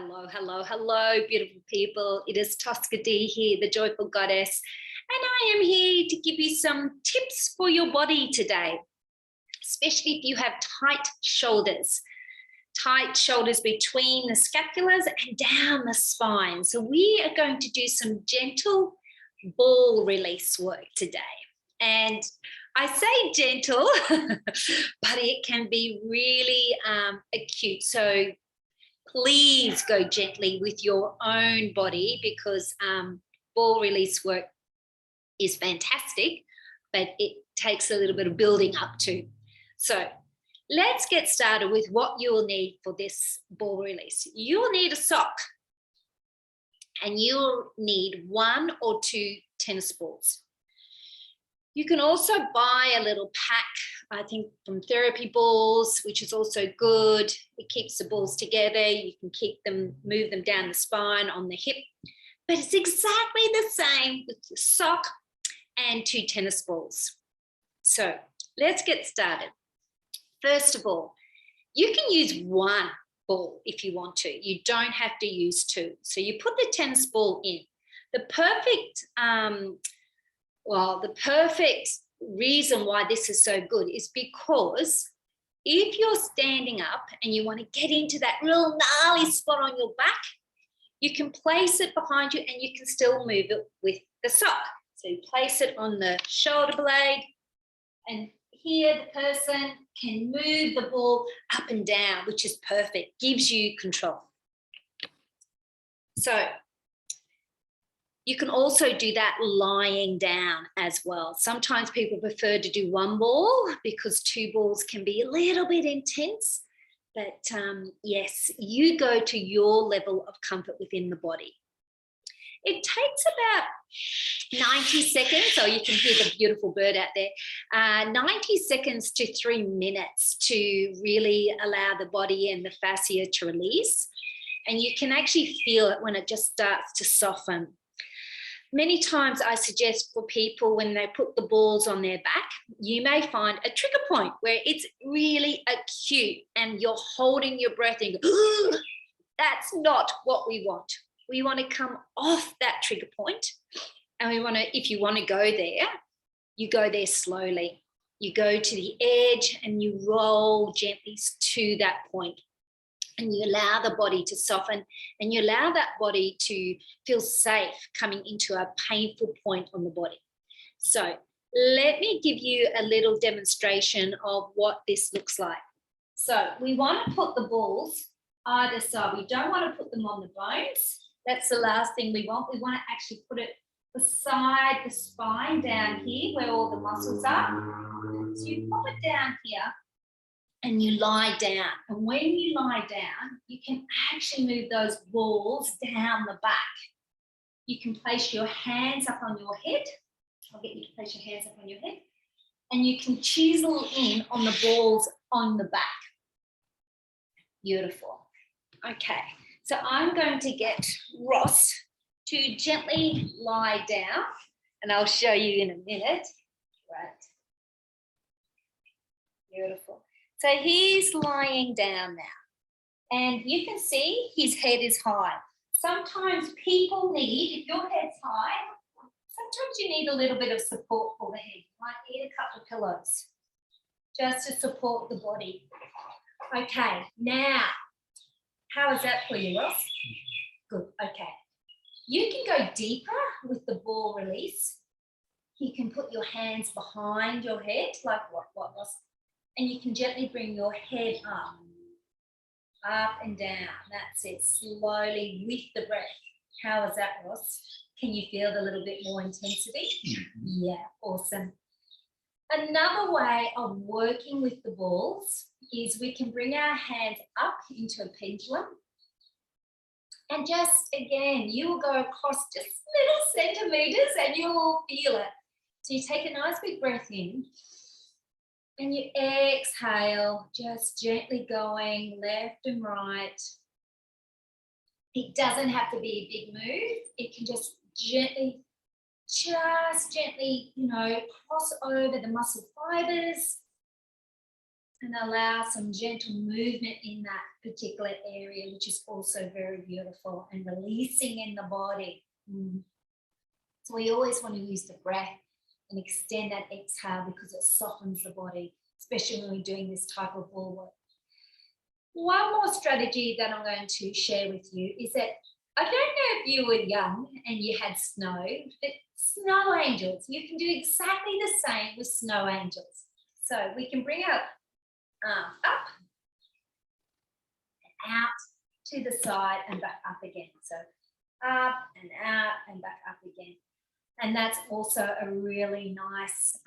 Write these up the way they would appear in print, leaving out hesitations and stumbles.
Hello, hello, hello, beautiful people. It is Tosca D here, the Joyful Goddess, and I am here to give you some tips for your body today, especially if you have tight shoulders between the scapulas and down the spine. So we are going to do some gentle ball release work today. And I say gentle, but it can be really acute. So please go gently with your own body because ball release work is fantastic, but it takes a little bit of building up too. So let's get started with what you'll need for this ball release. You'll need a sock and you'll need 1 or 2 tennis balls. You can also buy a little pack, I think from Therapy Balls, which is also good. It keeps the balls together. You can move them down the spine, on the hip. But it's exactly the same with the sock and 2 tennis balls. So let's get started. First of all, you can use 1 ball if you want to. You don't have to use 2. So you put the tennis ball in. The perfect reason why this is so good is because if you're standing up and you want to get into that real gnarly spot on your back, you can place it behind you and you can still move it with the sock. So you place it on the shoulder blade and here the person can move the ball up and down, which is perfect, gives you control. So you can also do that lying down as well. Sometimes people prefer to do 1 ball because 2 balls can be a little bit intense. But yes, you go to your level of comfort within the body. It takes about 90 seconds, so you can hear the beautiful bird out there, 90 seconds to 3 minutes to really allow the body and the fascia to release. And you can actually feel it when it just starts to soften. Many times I suggest for people when they put the balls on their back, you may find a trigger point where it's really acute and you're holding your breath and you go, that's not what we want. We want to come off that trigger point and we want to, if you want to go there, you go there slowly. You go to the edge and you roll gently to that point. And you allow the body to soften and you allow that body to feel safe coming into a painful point on the body. So let me give you a little demonstration of what this looks like. So we want to put the balls either side. We don't want to put them on the bones. That's the last thing we want. We want to actually put it beside the spine down here where all the muscles are. So you pop it down here. And you lie down. And when you lie down, you can actually move those balls down the back. You can place your hands up on your head. I'll get you to place your hands up on your head. And you can chisel in on the balls on the back. Beautiful. Okay, so I'm going to get Ross to gently lie down. And I'll show you in a minute. Right. Beautiful. So he's lying down now and you can see his head is high. Sometimes people need, if your head's high, sometimes you need a little bit of support for the head. You might need a couple of pillows just to support the body. Okay, now, how is that for you, Ross? Good, okay. You can go deeper with the ball release. You can put your hands behind your head, like what Ross. And you can gently bring your head up and down. That's it, slowly with the breath. How is that, Ross? Can you feel a little bit more intensity? Yeah, awesome. Another way of working with the balls is we can bring our hands up into a pendulum. And just, again, you will go across just little centimeters and you will feel it. So you take a nice big breath in. And you exhale, just gently going left and right. It doesn't have to be a big move. It can just gently, cross over the muscle fibers. and allow some gentle movement in that particular area, which is also very beautiful, and releasing in the body. So we always want to use the breath and extend that exhale because it softens the body, especially when we're doing this type of ball work. One more strategy that I'm going to share with you is that I don't know if you were young and you had snow, but snow angels, you can do exactly the same with snow angels. So we can bring our arm up and out to the side and back up again. So up and out and back up again. And that's also a really nice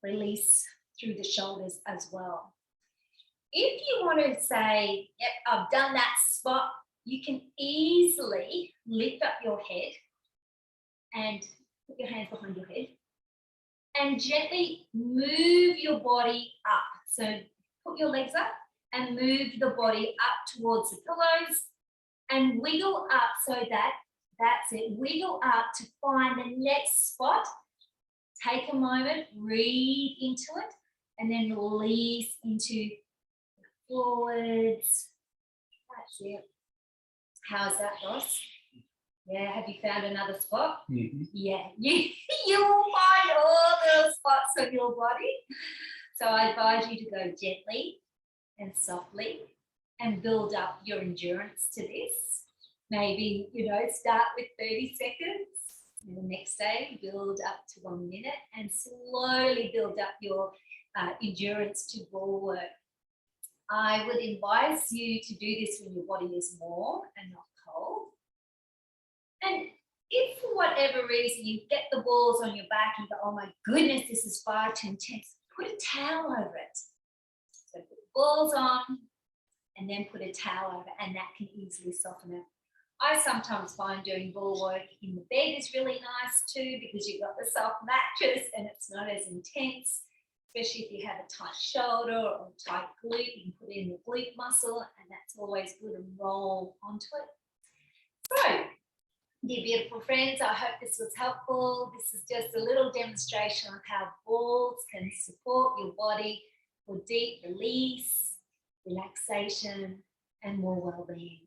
release through the shoulders as well. If you want to say, yep, I've done that spot, you can easily lift up your head and put your hands behind your head and gently move your body up. So put your legs up and move the body up towards the pillows and wiggle up so that that's it. Wiggle up to find the next spot. Take a moment, breathe into it, and then release into forwards. That's it. How's that, Ross? Yeah, have you found another spot? Mm-hmm. Yeah, you will find all the spots of your body. So I advise you to go gently and softly and build up your endurance to this. Maybe, start with 30 seconds. And the next day, build up to 1 minute and slowly build up your endurance to ball work. I would advise you to do this when your body is warm and not cold. And if for whatever reason you get the balls on your back and you go, oh my goodness, this is far too intense, put a towel over it. So put the balls on and then put a towel over, and that can easily soften it. I sometimes find doing ball work in the bed is really nice too, because you've got the soft mattress and it's not as intense, especially if you have a tight shoulder or a tight glute. You can put in the glute muscle, and that's always good, and roll onto it. So, dear beautiful friends, I hope this was helpful. This is just a little demonstration of how balls can support your body for deep release, relaxation, and more well-being.